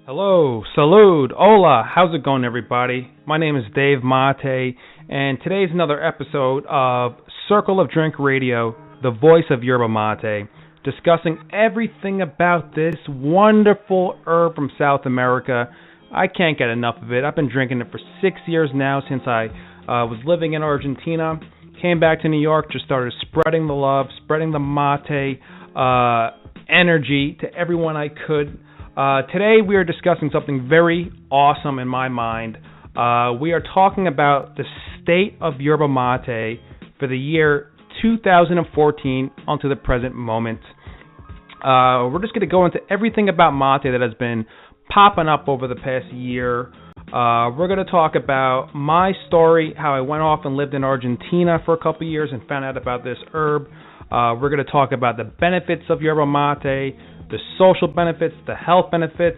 Hello, salud, hola, how's it going everybody? My name is Dave Mate, and today's another episode of Circle of Drink Radio, the voice of Yerba Mate, discussing everything about this wonderful herb from South America. I can't get enough of it. I've been drinking it for 6 years now since I was living in Argentina. Came back to New York, just started spreading the love, spreading the mate energy to everyone I could. Today we are discussing something very awesome in my mind. We are talking about the state of Yerba Mate for the year 2014 onto the present moment. We're just going to go into everything about mate that has been popping up over the past year. We're going to talk about my story, how I went off and lived in Argentina for a couple of years and found out about this herb. We're going to talk about the benefits of Yerba Mate, the social benefits, the health benefits,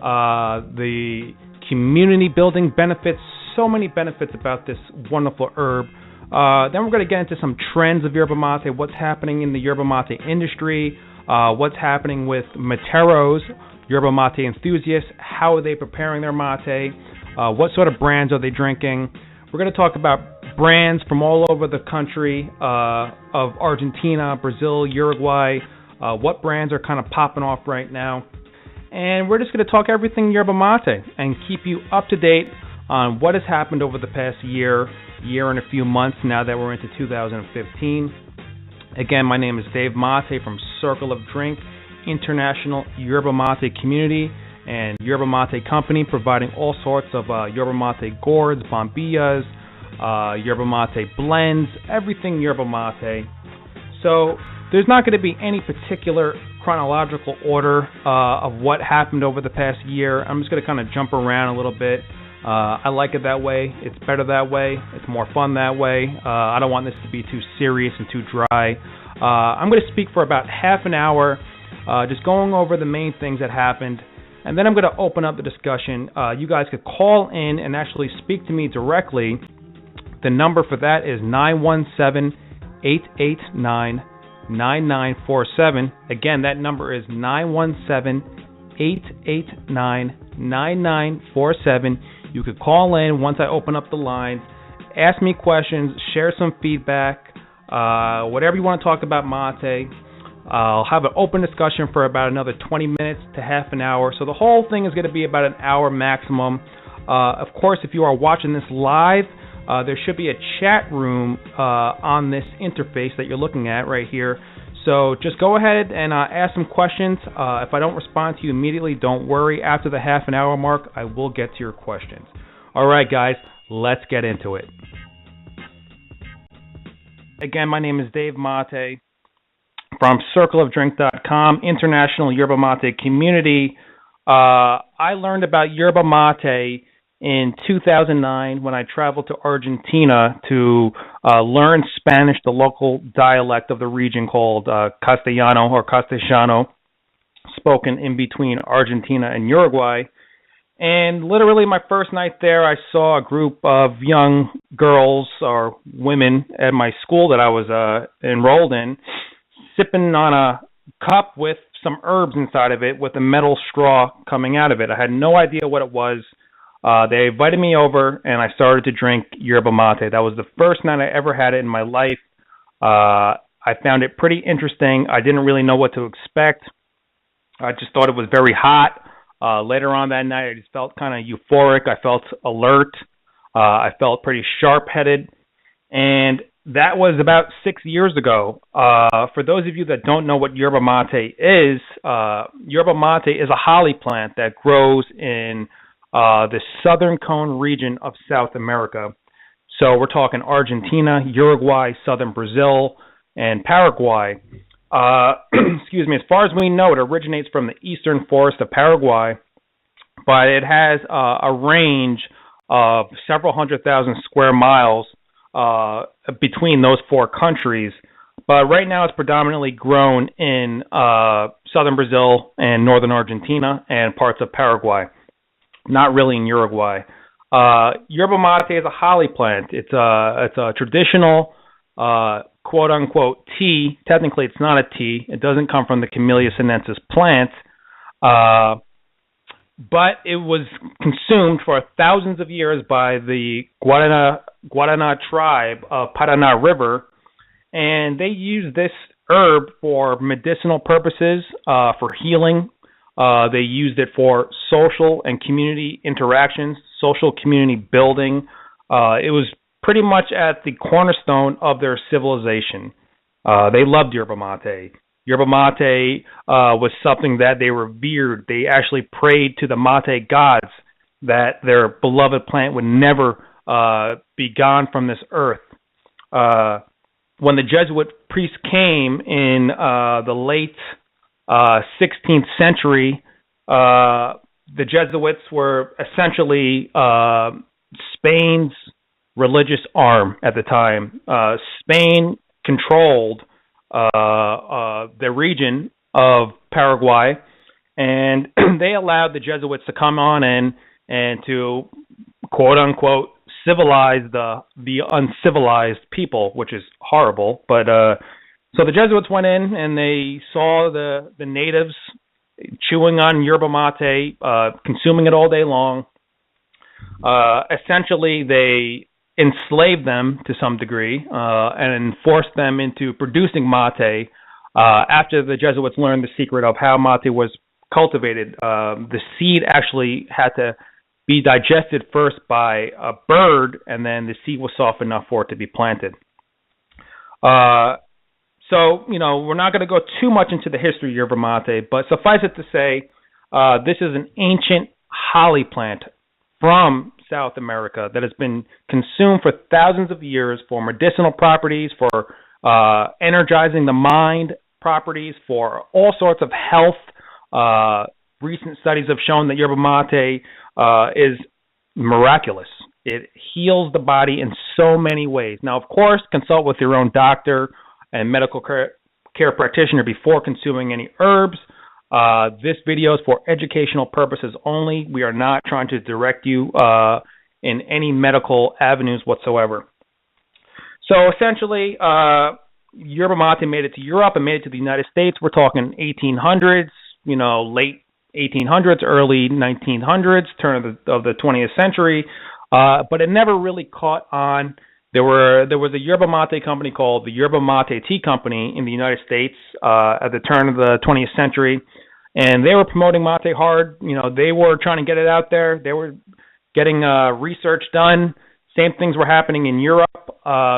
the community building benefits, so many benefits about this wonderful herb. Then we're going to get into some trends of Yerba Mate, what's happening in the Yerba Mate industry, what's happening with materos, Yerba Mate enthusiasts, how are they preparing their mate, what sort of brands are they drinking. We're going to talk about brands from all over the country of Argentina, Brazil, Uruguay, what brands are kind of popping off right now. And we're just going to talk everything Yerba Mate and keep you up to date on what has happened over the past year and a few months now that we're into 2015. Again, my name is Dave Mate from Circle of Drink, International Yerba Mate Community and Yerba Mate Company, providing all sorts of Yerba Mate gourds, bombillas, Yerba Mate blends, everything Yerba Mate. So there's not going to be any particular chronological order of what happened over the past year. I'm just going to kind of jump around a little bit. I like it that way. It's better that way. It's more fun that way. I don't want this to be too serious and too dry. I'm going to speak for about half an hour, just going over the main things that happened. And then I'm going to open up the discussion. You guys could call in and actually speak to me directly. The number for that is 917-889-9947. Again, that number is 917-889-9947. You could call in once I open up the lines, ask me questions, share some feedback, whatever you want to talk about mate. I'll have an open discussion for about another 20 minutes to half an hour. So the whole thing is going to be about an hour maximum. Of course, if you are watching this live, there should be a chat room on this interface that you're looking at right here. So just go ahead and ask some questions. If I don't respond to you immediately, don't worry. After the half an hour mark, I will get to your questions. All right, guys, let's get into it. Again, my name is Dave Mate from CircleOfDrink.com, International Yerba Mate Community. I learned about Yerba Mate in 2009 when I traveled to Argentina to learn Spanish, the local dialect of the region called Castellano or Castellano, spoken in between Argentina and Uruguay. And literally my first night there, I saw a group of young girls or women at my school that I was enrolled in, sipping on a cup with some herbs inside of it with a metal straw coming out of it. I had no idea what it was. They invited me over, and I started to drink Yerba Mate. That was the first night I ever had it in my life. I found it pretty interesting. I didn't really know what to expect. I just thought it was very hot. Later on that night, I just felt kind of euphoric. I felt alert. I felt pretty sharp-headed. And that was about 6 years ago. For those of you that don't know what Yerba Mate is a holly plant that grows in the southern cone region of South America. So we're talking Argentina, Uruguay, southern Brazil, and Paraguay. Excuse me. As far as we know, it originates from the eastern forest of Paraguay, but it has a range of several 100,000 square miles between those four countries. But right now it's predominantly grown in southern Brazil and northern Argentina and parts of Paraguay. Not really in Uruguay. Yerba Mate is a holly plant. It's a traditional quote-unquote tea. Technically, it's not a tea. It doesn't come from the Camellia sinensis plant. but it was consumed for thousands of years by the Guarana tribe of Paraná River, and they used this herb for medicinal purposes, for healing. They used it for social and community interactions, social community building. It was pretty much at the cornerstone of their civilization. They loved yerba mate. Yerba mate was something that they revered. They actually prayed to the mate gods that their beloved plant would never be gone from this earth. When the Jesuit priests came in the late 16th century, the Jesuits were essentially Spain's religious arm at the time. Spain controlled the region of Paraguay, and they allowed the Jesuits to come on in and to, quote unquote, civilize the uncivilized people, which is horrible. But so the Jesuits went in and they saw the natives chewing on yerba mate, consuming it all day long. Essentially, they enslaved them to some degree and forced them into producing mate. After the Jesuits learned the secret of how mate was cultivated, the seed actually had to be digested first by a bird, and then the seed was soft enough for it to be planted. So, we're not going to go too much into the history of yerba mate, but suffice it to say, this is an ancient holly plant from South America that has been consumed for thousands of years for medicinal properties, for energizing the mind properties, for all sorts of health. Recent studies have shown that yerba mate is miraculous. It heals the body in so many ways. Now, of course, consult with your own doctor and medical care practitioner before consuming any herbs. This video is for educational purposes only. We are not trying to direct you in any medical avenues whatsoever. So essentially, yerba mate made it to Europe and made it to the United States. We're talking 1800s, late 1800s, early 1900s, turn of the 20th century. But it never really caught on. There was a yerba mate company called the Yerba Mate Tea Company in the United States at the turn of the 20th century, and they were promoting mate hard. They were trying to get it out there. They were getting research done. Same things were happening in Europe.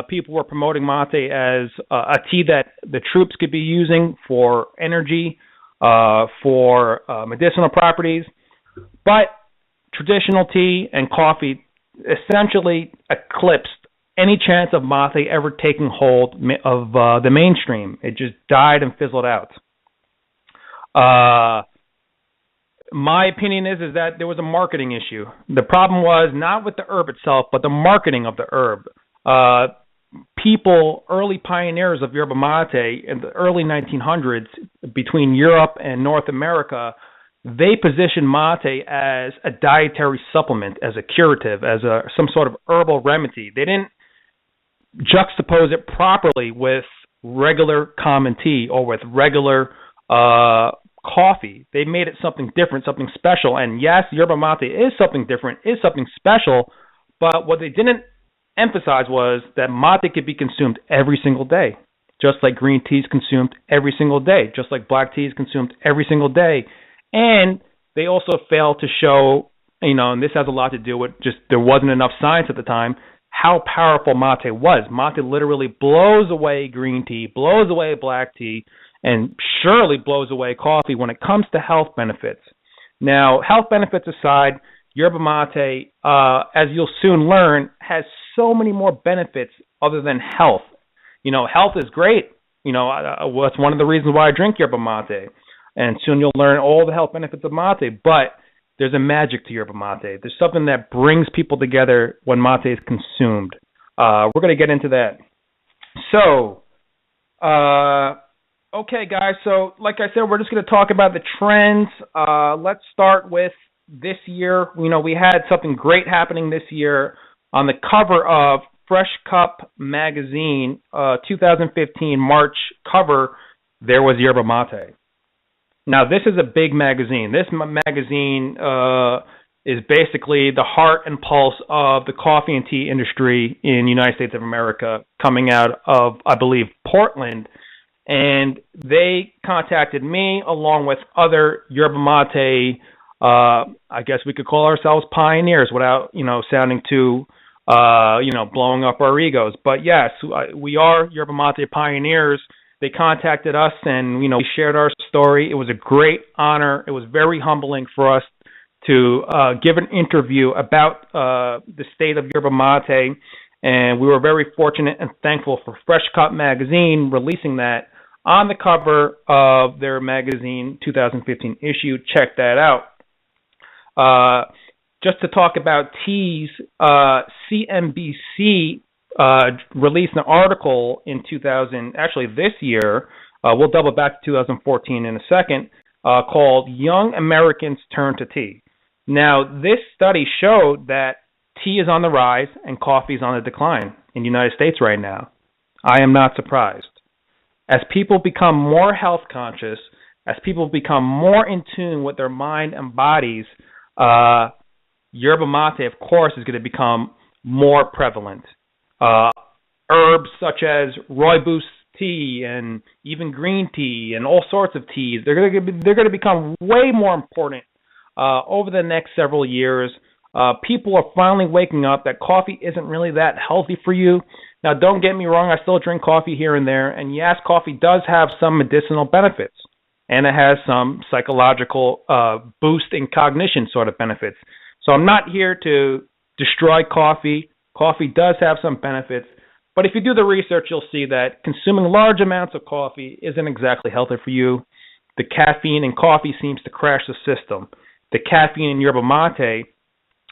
People were promoting mate as a tea that the troops could be using for energy, for medicinal properties. But traditional tea and coffee essentially eclipsed any chance of mate ever taking hold of the mainstream. It just died and fizzled out. My opinion is that there was a marketing issue. The problem was not with the herb itself, but the marketing of the herb. People, early pioneers of yerba mate in the early 1900s, between Europe and North America, they positioned mate as a dietary supplement, as a curative, as some sort of herbal remedy. They didn't juxtapose it properly with regular common tea or with regular coffee. They made it something different, something special. And yes, yerba mate is something different, is something special, but what they didn't emphasize was that mate could be consumed every single day, just like green tea is consumed every single day, just like black tea is consumed every single day. And they also failed to show, and this has a lot to do with just there wasn't enough science at the time, how powerful mate was. Mate literally blows away green tea, blows away black tea, and surely blows away coffee when it comes to health benefits. Now, health benefits aside, yerba mate, as you'll soon learn, has so many more benefits other than health. Health is great. That's one of the reasons why I drink yerba mate. And soon you'll learn all the health benefits of mate, but there's a magic to yerba mate. There's something that brings people together when mate is consumed. We're going to get into that. So, okay, guys. So, like I said, we're just going to talk about the trends. Let's start with this year. We had something great happening this year. On the cover of Fresh Cup magazine, 2015 March cover, there was yerba mate. Now, this is a big magazine. This magazine is basically the heart and pulse of the coffee and tea industry in the United States of America, coming out of, I believe, Portland. And they contacted me along with other yerba mate, I guess we could call ourselves pioneers without, sounding too, blowing up our egos. But yes, we are yerba mate pioneers. They contacted us and, we shared our story. It was a great honor. It was very humbling for us to give an interview about the state of yerba mate. And we were very fortunate and thankful for Fresh Cut Magazine releasing that on the cover of their magazine 2015 issue. Check that out. Just to talk about teas, CNBC released an article in this year, we'll double back to 2014 in a second, called Young Americans Turn to Tea. Now, this study showed that tea is on the rise and coffee is on the decline in the United States right now. I am not surprised. As people become more health conscious, as people become more in tune with their mind and bodies, yerba mate, of course, is going to become more prevalent. Herbs such as rooibos tea and even green tea and all sorts of teas, they're going to become way more important over the next several years. People are finally waking up that coffee isn't really that healthy for you. Now, don't get me wrong, I still drink coffee here and there, and yes, coffee does have some medicinal benefits, and it has some psychological boost in cognition sort of benefits. So I'm not here to destroy coffee. Coffee does have some benefits, but if you do the research, you'll see that consuming large amounts of coffee isn't exactly healthy for you. The caffeine in coffee seems to crash the system. The caffeine in yerba mate,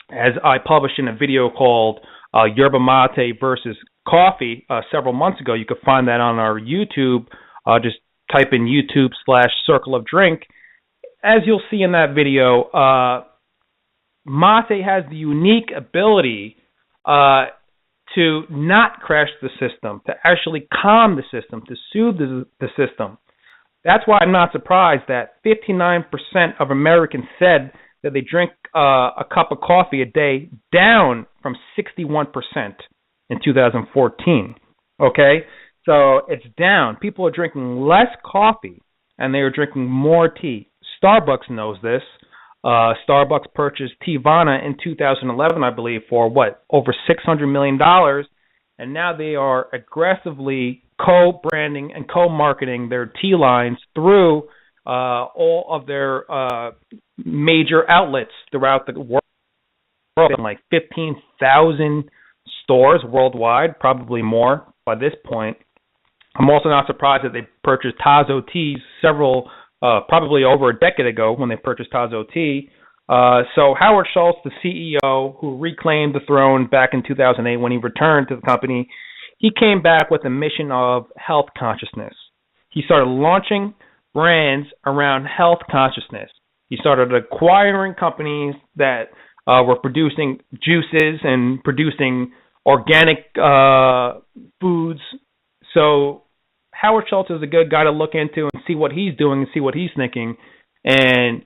as I published in a video called Yerba Mate versus Coffee several months ago, you could find that on our YouTube. Just type in YouTube/Circle of Drink. As you'll see in that video, mate has the unique ability to not crash the system, to actually calm the system, to soothe the system. That's why I'm not surprised that 59% of Americans said that they drink a cup of coffee a day, down from 61% in 2014. Okay? So it's down. People are drinking less coffee, and they are drinking more tea. Starbucks knows this. Starbucks purchased Teavana in 2011, I believe, for over $600 million, and now they are aggressively co-branding and co-marketing their tea lines through all of their major outlets throughout the world, like 15,000 stores worldwide, probably more by this point. I'm also not surprised that they purchased Tazo Teas probably over a decade ago when they purchased Tazo Tea. So Howard Schultz, the CEO, who reclaimed the throne back in 2008 when he returned to the company, he came back with a mission of health consciousness. He started launching brands around health consciousness. He started acquiring companies that were producing juices and producing organic foods. So Howard Schultz is a good guy to look into and see what he's doing and see what he's thinking. And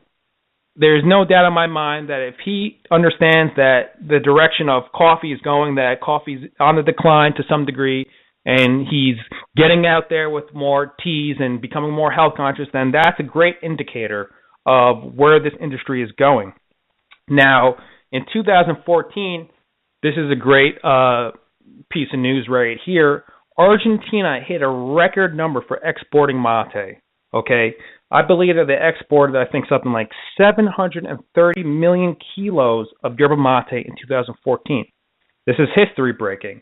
there's no doubt in my mind that if he understands that the direction of coffee is going, that coffee's on the decline to some degree, and he's getting out there with more teas and becoming more health conscious, then that's a great indicator of where this industry is going. Now, in 2014, this is a great piece of news right here. Argentina hit a record number for exporting mate. Okay, I believe that they exported, I think, something like 730 million kilos of yerba mate in 2014. This is history breaking.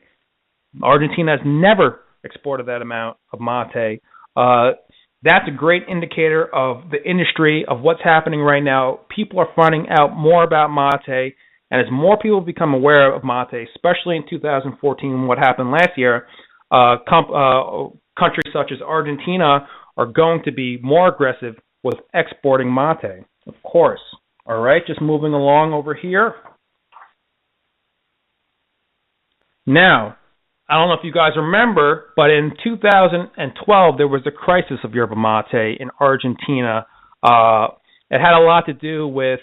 Argentina has never exported that amount of mate. That's a great indicator of the industry, of what's happening right now. People are finding out more about mate, and as more people become aware of mate, especially in 2014, what happened last year, countries such as Argentina are going to be more aggressive with exporting mate, of course. All right, just moving along over here. Now, I don't know if you guys remember, but in 2012, there was a crisis of yerba mate in Argentina It had a lot to do with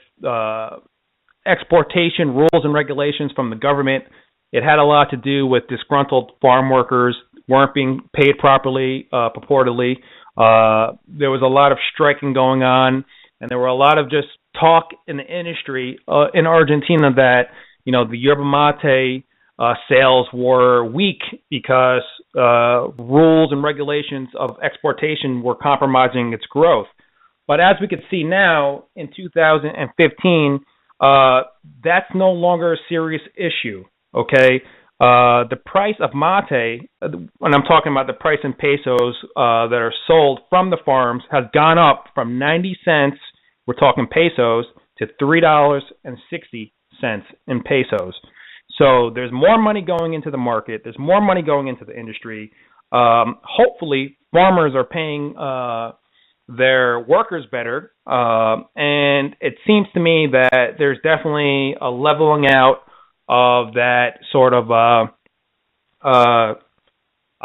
exportation rules and regulations from the government. It had a lot to do with disgruntled farm workers weren't being paid properly, purportedly. There was a lot of striking going on, and there were a lot of just talk in the industry in Argentina that, the yerba mate sales were weak because rules and regulations of exportation were compromising its growth. But as we can see now in 2015, that's no longer a serious issue, okay? The price of mate, when I'm talking about the price in pesos that are sold from the farms, has gone up from 90 cents, we're talking pesos, to $3.60 in pesos. So there's more money going into the market. There's more money going into the industry. Hopefully, farmers are paying their workers better. And it seems to me that there's definitely a leveling out of that sort of, I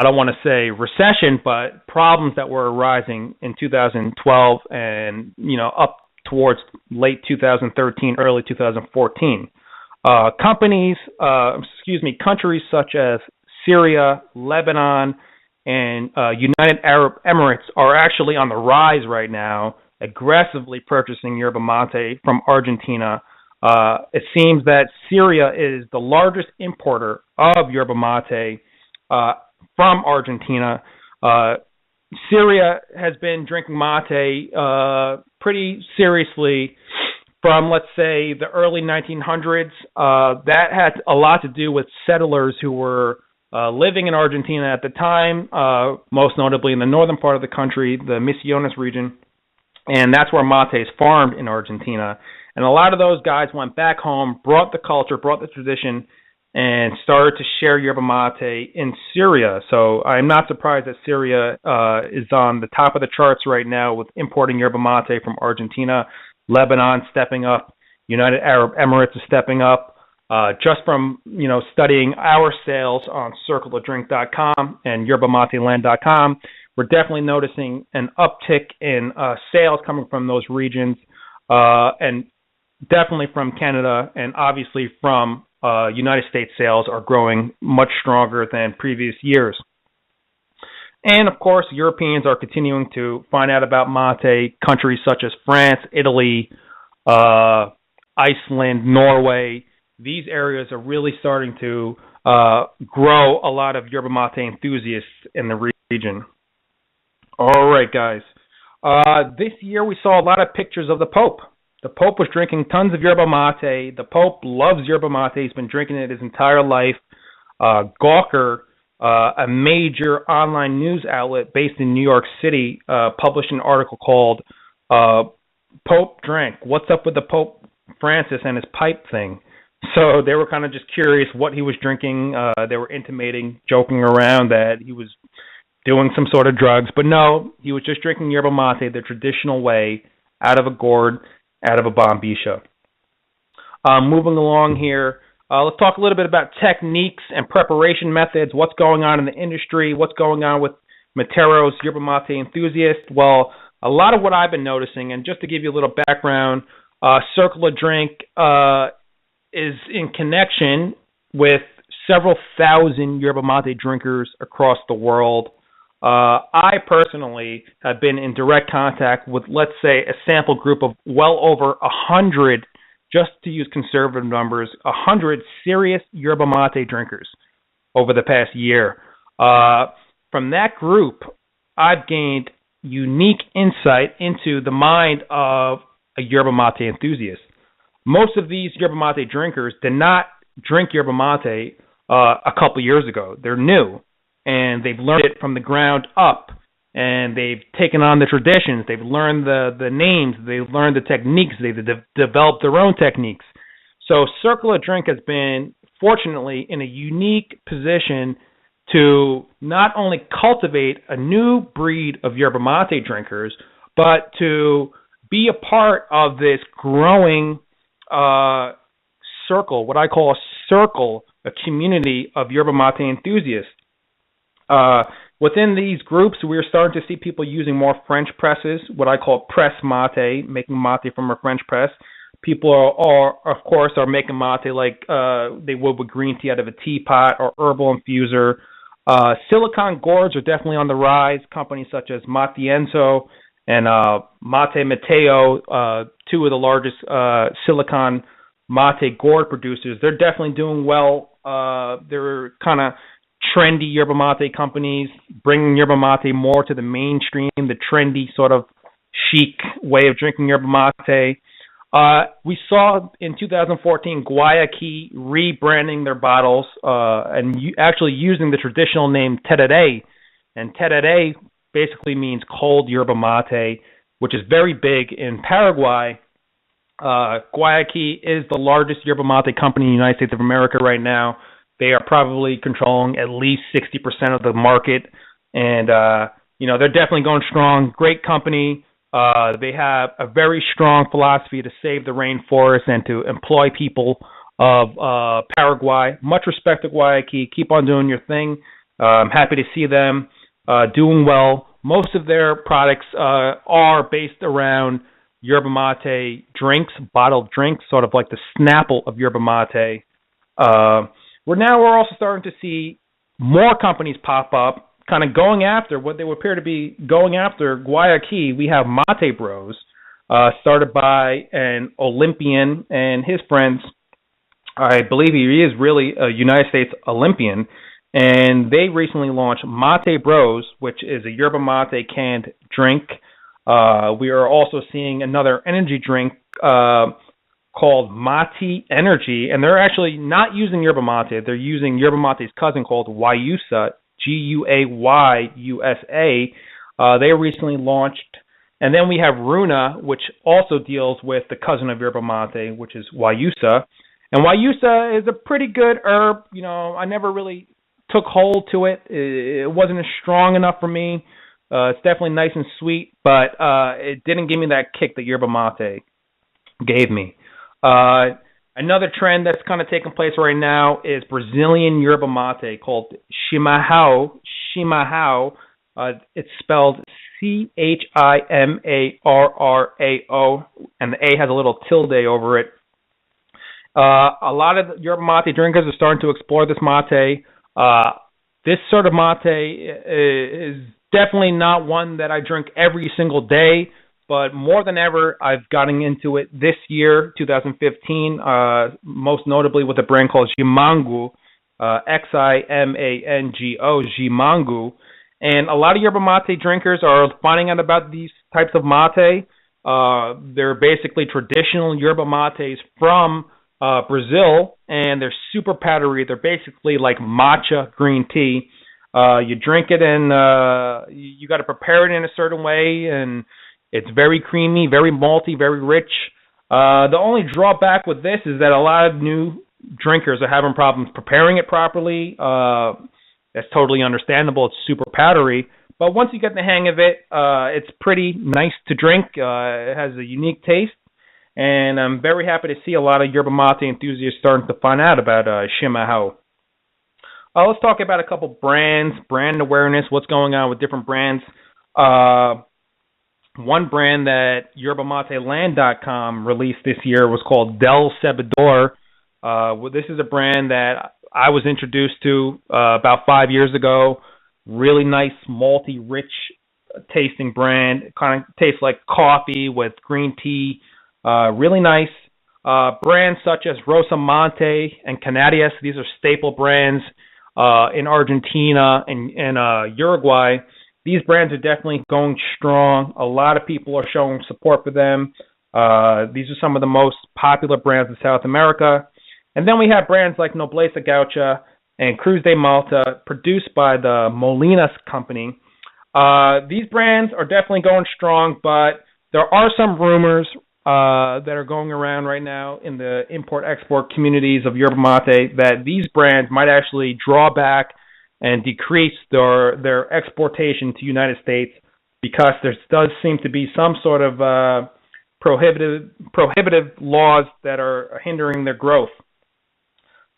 don't want to say recession, but problems that were arising in 2012 and, up towards late 2013, early 2014. Countries such as Syria, Lebanon, and United Arab Emirates are actually on the rise right now, aggressively purchasing yerba mate from Argentina. It seems that Syria is the largest importer of yerba mate from Argentina. Syria has been drinking mate pretty seriously from, let's say, the early 1900s. That had a lot to do with settlers who were living in Argentina at the time, most notably in the northern part of the country, the Misiones region, and that's where mate is farmed in Argentina. And a lot of those guys went back home, brought the culture, brought the tradition, and started to share yerba mate in Syria. So I'm not surprised that Syria is on the top of the charts right now with importing yerba mate from Argentina. Lebanon stepping up, United Arab Emirates is stepping up. Just from studying our sales on circleofdrink.com and yerbamateland.com, we're definitely noticing an uptick in sales coming from those regions, and definitely from Canada, and obviously from United States sales are growing much stronger than previous years. And, of course, Europeans are continuing to find out about mate. Countries such as France, Italy, Iceland, Norway, these areas are really starting to grow a lot of yerba mate enthusiasts in the region. All right, guys. This year we saw a lot of pictures of the Pope. The Pope was drinking tons of yerba mate. The Pope loves yerba mate. He's been drinking it his entire life. Gawker, a major online news outlet based in New York City, published an article called Pope Drank. What's up with the Pope Francis and his pipe thing? So they were kind of just curious what he was drinking. They were intimating, joking around that he was doing some sort of drugs. But no, he was just drinking yerba mate the traditional way, out of a gourd, out of a bombisha. Moving along here, let's talk a little bit about techniques and preparation methods. What's going on in the industry? What's going on with Materos yerba mate enthusiasts? Well, a lot of what I've been noticing, and just to give you a little background, Circle of Drink is in connection with several thousand yerba mate drinkers across the world. I personally have been in direct contact with, let's say, a sample group of well over 100, just to use conservative numbers, 100 serious yerba mate drinkers over the past year. From that group, I've gained unique insight into the mind of a yerba mate enthusiast. Most of these yerba mate drinkers did not drink yerba mate a couple years ago. They're new, and they've learned it from the ground up, and they've taken on the traditions. They've learned the names. They've learned the techniques. They've developed their own techniques. So Circle of Drink has been, fortunately, in a unique position to not only cultivate a new breed of yerba mate drinkers, but to be a part of this growing circle, what I call a circle, a community of yerba mate enthusiasts. Within these groups, we're starting to see people using more French presses, what I call press mate, making mate from a French press. People of course, are making mate like they would with green tea out of a teapot or herbal infuser. Silicone gourds are definitely on the rise. Companies such as Matienzo and Mate Mateo, two of the largest silicone mate gourd producers, they're definitely doing well. They're kind of trendy yerba mate companies, bringing yerba mate more to the mainstream, the trendy sort of chic way of drinking yerba mate. We saw in 2014 Guayaquil rebranding their bottles and actually using the traditional name Tereré. And Tereré basically means cold yerba mate, which is very big in Paraguay. Guayaquil is the largest yerba mate company in the United States of America right now. They are probably controlling at least 60% of the market. And, they're definitely going strong. Great company. They have a very strong philosophy to save the rainforest and to employ people of Paraguay. Much respect to Guayaquil. Keep on doing your thing. I'm happy to see them doing well. Most of their products are based around yerba mate drinks, bottled drinks, sort of like the Snapple of yerba mate. We're also starting to see more companies pop up, kind of going after what they would appear to be going after Guayaquil. We have Mate Bros, started by an Olympian and his friends. I believe he is really a United States Olympian, and they recently launched Mate Bros, which is a yerba mate canned drink. We are also seeing another energy drink called Mate Energy, and they're actually not using yerba mate. They're using yerba mate's cousin called Guayusa, Guayusa. They recently launched. And then we have Runa, which also deals with the cousin of yerba mate, which is Guayusa. And Guayusa is a pretty good herb. I never really took hold to it. It wasn't as strong enough for me. It's definitely nice and sweet, but it didn't give me that kick that yerba mate gave me. Another trend that's kind of taking place right now is Brazilian yerba mate called chimarrão. Chimarrão. It's spelled Chimarrao, and the A has a little tilde over it. A lot of yerba mate drinkers are starting to explore this mate. This sort of mate is definitely not one that I drink every single day, but more than ever, I've gotten into it this year, 2015, most notably with a brand called Ximango, Ximango, Ximango. And a lot of yerba mate drinkers are finding out about these types of mate. They're basically traditional yerba mates from Brazil, and they're super powdery. They're basically like matcha green tea. You drink it, and you got to prepare it in a certain way, and it's very creamy, very malty, very rich. The only drawback with this is that a lot of new drinkers are having problems preparing it properly. That's totally understandable. It's super powdery. But once you get the hang of it, it's pretty nice to drink. It has a unique taste. And I'm very happy to see a lot of yerba mate enthusiasts starting to find out about Chimarrão. Let's talk about a couple brands, brand awareness, what's going on with different brands. One brand that YerbaMateLand.com released this year was called Del Cebador. This is a brand that I was introduced to about 5 years ago. Really nice, malty, rich tasting brand. It kind of tastes like coffee with green tea. Really nice. Brands such as Rosamonte and Canarias, these are staple brands in Argentina and Uruguay. These brands are definitely going strong. A lot of people are showing support for them. These are some of the most popular brands in South America. And then we have brands like Nobleza Gaucha and Cruz de Malta, produced by the Molinas Company. These brands are definitely going strong, but there are some rumors that are going around right now in the import-export communities of yerba mate that these brands might actually draw back and decrease their exportation to United States because there does seem to be some sort of prohibitive laws that are hindering their growth.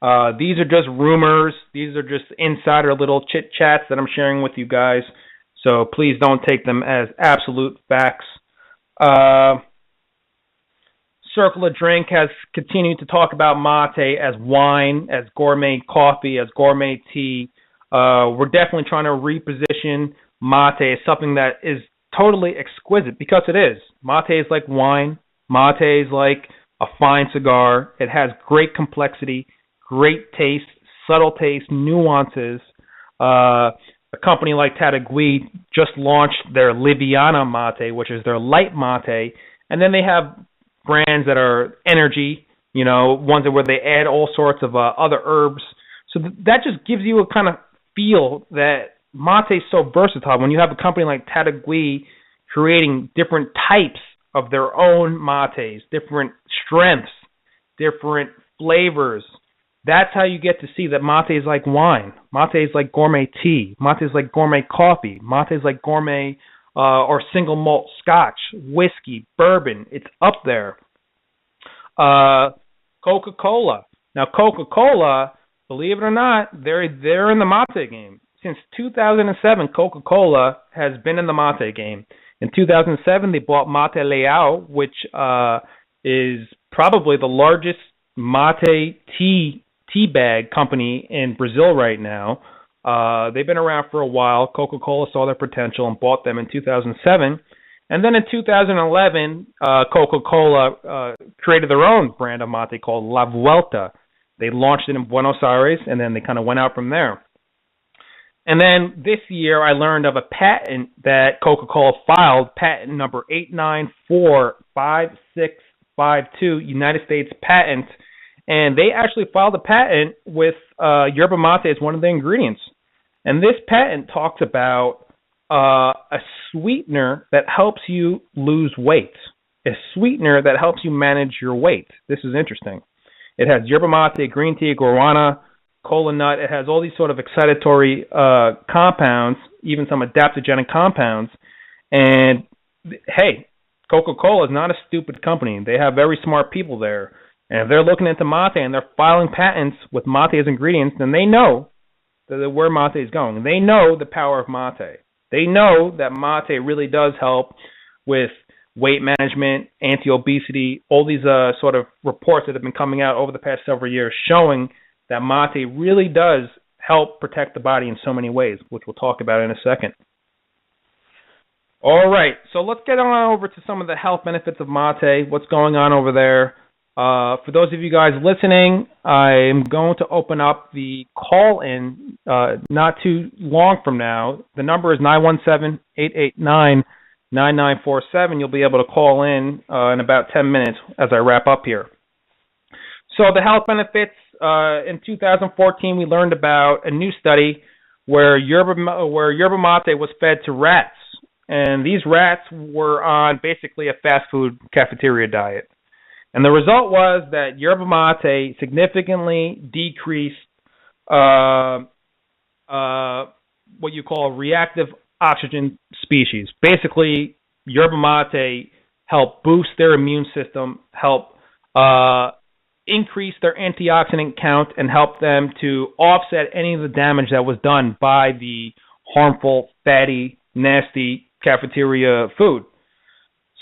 These are just rumors. These are just insider little chit chats that I'm sharing with you guys. So please don't take them as absolute facts. Uh, Circle of Drink has continued to talk about mate as wine, as gourmet coffee, as gourmet tea. We're definitely trying to reposition mate as something that is totally exquisite because it is. Mate is like wine. Mate is like a fine cigar. It has great complexity, great taste, subtle taste, nuances. A company like Tadagui just launched their Liviana mate, which is their light mate, and then they have brands that are energy, ones where they add all sorts of other herbs. So that just gives you a kind of feel that mate is so versatile. When you have a company like Tadagui creating different types of their own mates, different strengths, different flavors, that's how you get to see that mate is like wine. Mate is like gourmet tea. Mate is like gourmet coffee. Mate is like gourmet or single malt scotch, whiskey, bourbon. It's up there. Coca-Cola. Now, Coca-Cola, believe it or not, they're in the mate game. Since 2007, Coca-Cola has been in the mate game. In 2007, they bought Mate Leal, which is probably the largest mate tea bag company in Brazil right now. They've been around for a while. Coca-Cola saw their potential and bought them in 2007. And then in 2011, Coca-Cola created their own brand of mate called La Vuelta. They launched it in Buenos Aires, and then they kind of went out from there. And then this year, I learned of a patent that Coca-Cola filed, patent number 8945652, United States patent. And they actually filed a patent with yerba mate as one of the ingredients. And this patent talks about a sweetener that helps you lose weight, a sweetener that helps you manage your weight. This is interesting. It has yerba mate, green tea, guarana, cola nut. It has all these sort of excitatory compounds, even some adaptogenic compounds. And, hey, Coca-Cola is not a stupid company. They have very smart people there. And if they're looking into mate and they're filing patents with mate as ingredients, then they know where mate is going. They know the power of mate. They know that mate really does help with weight management, anti-obesity, all these sort of reports that have been coming out over the past several years showing that mate really does help protect the body in so many ways, which we'll talk about in a second. All right, so let's get on over to some of the health benefits of mate, what's going on over there. For those of you guys listening, I'm going to open up the call-in not too long from now. The number is 917-889-9947. You'll be able to call in about 10 minutes as I wrap up here. So the health benefits, in 2014, we learned about a new study where yerba mate was fed to rats. And these rats were on basically a fast food cafeteria diet. And the result was that yerba mate significantly decreased what you call reactive oxygen species. Basically, yerba mate helped boost their immune system, help increase their antioxidant count, and help them to offset any of the damage that was done by the harmful, fatty, nasty cafeteria food.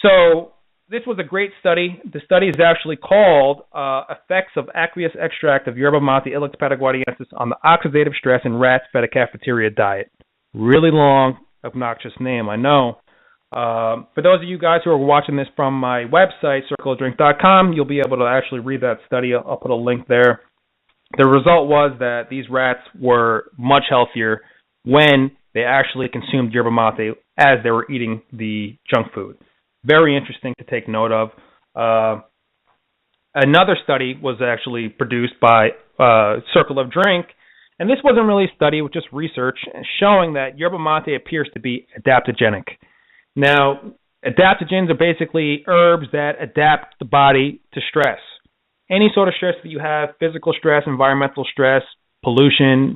So this was a great study. The study is actually called Effects of Aqueous Extract of Yerba Mate Ilex Paraguayensis on the Oxidative Stress in Rats Fed a Cafeteria Diet. Really long, obnoxious name, I know. For those of you guys who are watching this from my website, circleofdrink.com, you'll be able to actually read that study. I'll put a link there. The result was that these rats were much healthier when they actually consumed yerba mate as they were eating the junk food. Very interesting to take note of. Another study was actually produced by Circle of Drink, and this wasn't really a study, it was just research showing that yerba mate appears to be adaptogenic. Now, adaptogens are basically herbs that adapt the body to stress. Any sort of stress that you have, physical stress, environmental stress, pollution,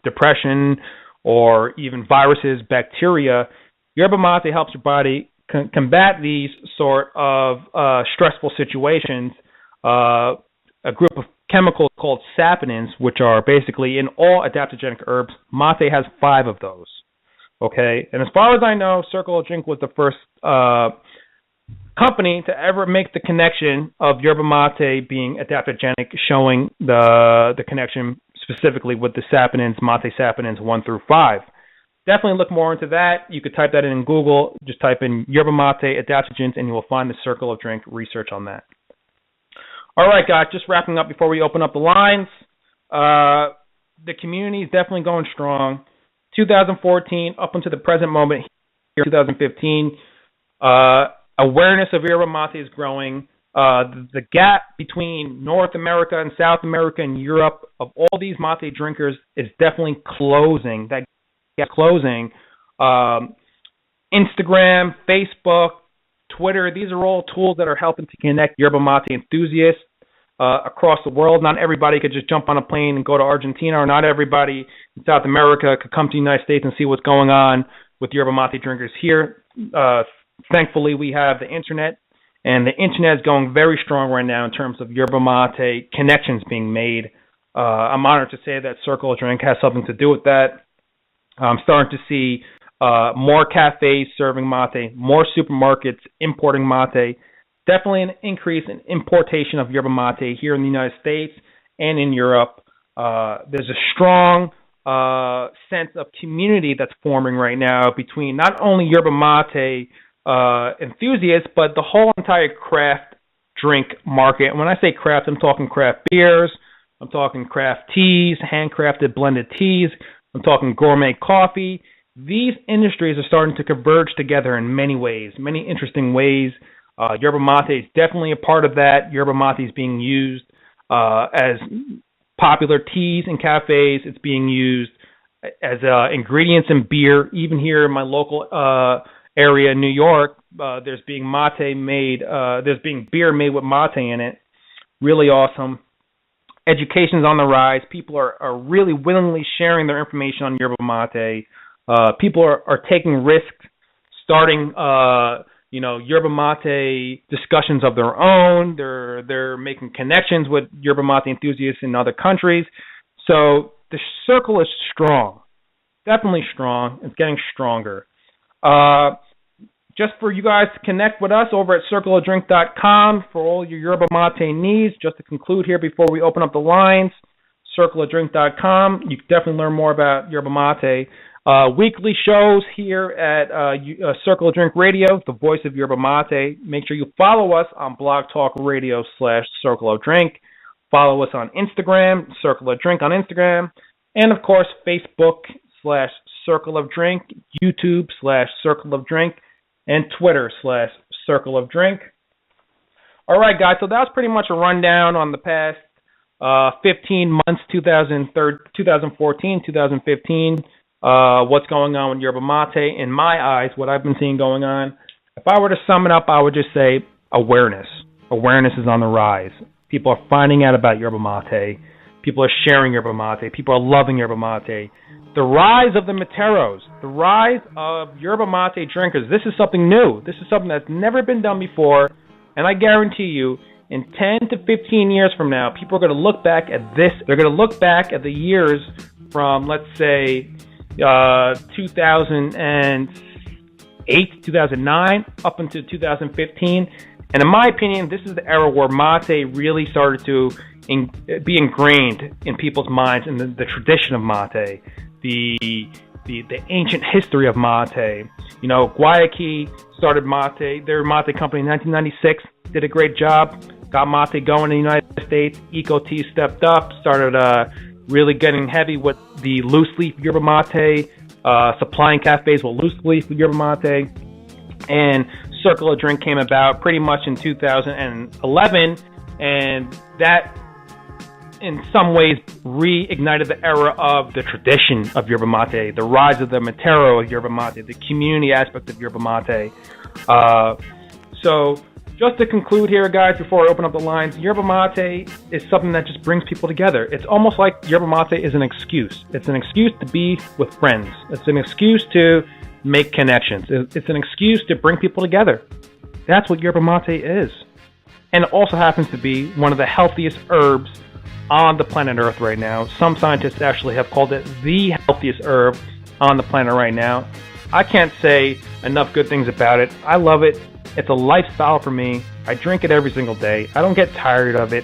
depression, or even viruses, bacteria, yerba mate helps your body combat these sort of stressful situations. A group of chemicals called saponins, which are basically in all adaptogenic herbs. Mate has 5 of those. Okay, and as far as I know, Circle of Drink was the first company to ever make the connection of yerba mate being adaptogenic, showing the connection specifically with the saponins, mate saponins 1 through 5. Definitely look more into that. You could type that in Google. Just type in yerba mate adaptogens, and you will find the Circle of Drink research on that. All right, guys, just wrapping up before we open up the lines. The community is definitely going strong. 2014 up until the present moment, here 2015, awareness of yerba mate is growing. The gap between North America and South America and Europe of all these mate drinkers is definitely closing. That gap is closing. Instagram, Facebook, Twitter, these are all tools that are helping to connect yerba mate enthusiasts across the world. Not everybody could just jump on a plane and go to Argentina, or not everybody in South America could come to the United States and see what's going on with yerba mate drinkers here. Thankfully, we have the internet, and the internet is going very strong right now in terms of yerba mate connections being made. I'm honored to say that Circle of Drink has something to do with that. I'm starting to see more cafes serving mate, more supermarkets importing mate. Definitely an increase in importation of yerba mate here in the United States and in Europe. There's a strong sense of community that's forming right now between not only yerba mate enthusiasts, but the whole entire craft drink market. And when I say craft, I'm talking craft beers, I'm talking craft teas, handcrafted blended teas, I'm talking gourmet coffee. These industries are starting to converge together in many ways, many interesting ways. Yerba mate is definitely a part of that. Yerba mate is being used as popular teas in cafes. It's being used as ingredients in beer. Even here in my local area, New York, there's being mate made. There's being beer made with mate in it. Really awesome. Education's on the rise. People are really willingly sharing their information on yerba mate. People are taking risks, starting yerba mate discussions of their own. They're making connections with yerba mate enthusiasts in other countries. So the circle is strong, definitely strong. It's getting stronger. Just for you guys to connect with us over at circleofdrink.com for all your yerba mate needs. Just to conclude here before we open up the lines, circleofdrink.com. You can definitely learn more about yerba mate. Weekly shows here at Circle of Drink Radio, the voice of yerba mate. Make sure you follow us on Blog Talk Radio /Circle of Drink. Follow us on Instagram, Circle of Drink on Instagram. And, of course, Facebook /Circle of Drink, YouTube /Circle of Drink, and Twitter /Circle of Drink. All right, guys, so that was pretty much a rundown on the past 15 months, 2014, 2015. What's going on with yerba mate. In my eyes, what I've been seeing going on, if I were to sum it up, I would just say awareness. Awareness is on the rise. People are finding out about yerba mate. People are sharing yerba mate. People are loving yerba mate. The rise of the materos, the rise of yerba mate drinkers, this is something new. This is something that's never been done before, and I guarantee you, in 10 to 15 years from now, people are going to look back at this. They're going to look back at the years from, let's say, 2008, 2009, up until 2015. And in my opinion, this is the era where mate really started to be ingrained in people's minds, in the tradition of mate, the ancient history of mate. Guayaquil started mate, their mate company in 1996, did a great job, got mate going in the United States. Eco Tea stepped up, started really getting heavy with the loose leaf yerba mate, supplying cafes with loose leaf yerba mate, and Circle of Drink came about pretty much in 2011, and that in some ways reignited the era of the tradition of yerba mate, the rise of the matero of yerba mate, the community aspect of yerba mate. So just to conclude here, guys, before I open up the lines, yerba mate is something that just brings people together. It's almost like yerba mate is an excuse. It's an excuse to be with friends. It's an excuse to make connections. It's an excuse to bring people together. That's what yerba mate is. And it also happens to be one of the healthiest herbs on the planet Earth right now. Some scientists actually have called it the healthiest herb on the planet right now. I can't say enough good things about it. I love it. It's a lifestyle for me. I drink it every single day. I don't get tired of it.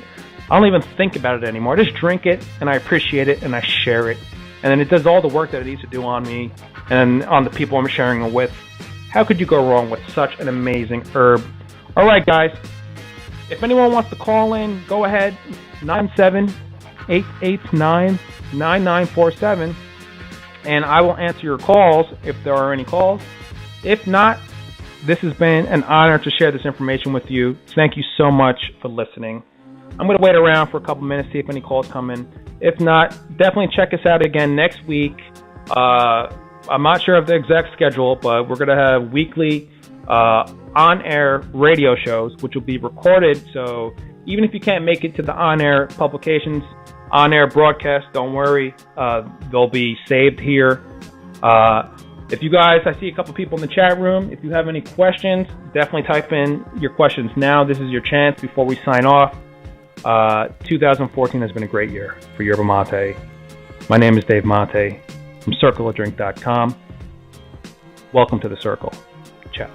I don't even think about it anymore. I just drink it, and I appreciate it, and I share it. And then it does all the work that it needs to do on me and on the people I'm sharing it with. How could you go wrong with such an amazing herb? All right, guys. If anyone wants to call in, go ahead. 97889-9947. And I will answer your calls if there are any calls. If not, this has been an honor to share this information with you. Thank you so much for listening. I'm going to wait around for a couple minutes, see if any calls come in. If not, definitely check us out again next week. I'm not sure of the exact schedule, but we're going to have weekly on-air radio shows, which will be recorded. So even if you can't make it to the on-air publications, on-air broadcast, don't worry. They'll be saved here. If you guys, I see a couple people in the chat room. If you have any questions, definitely type in your questions now. This is your chance before we sign off. 2014 has been a great year for Yerba Mate. My name is Dave Mate from CircleOfDrink.com. Welcome to the Circle. Ciao.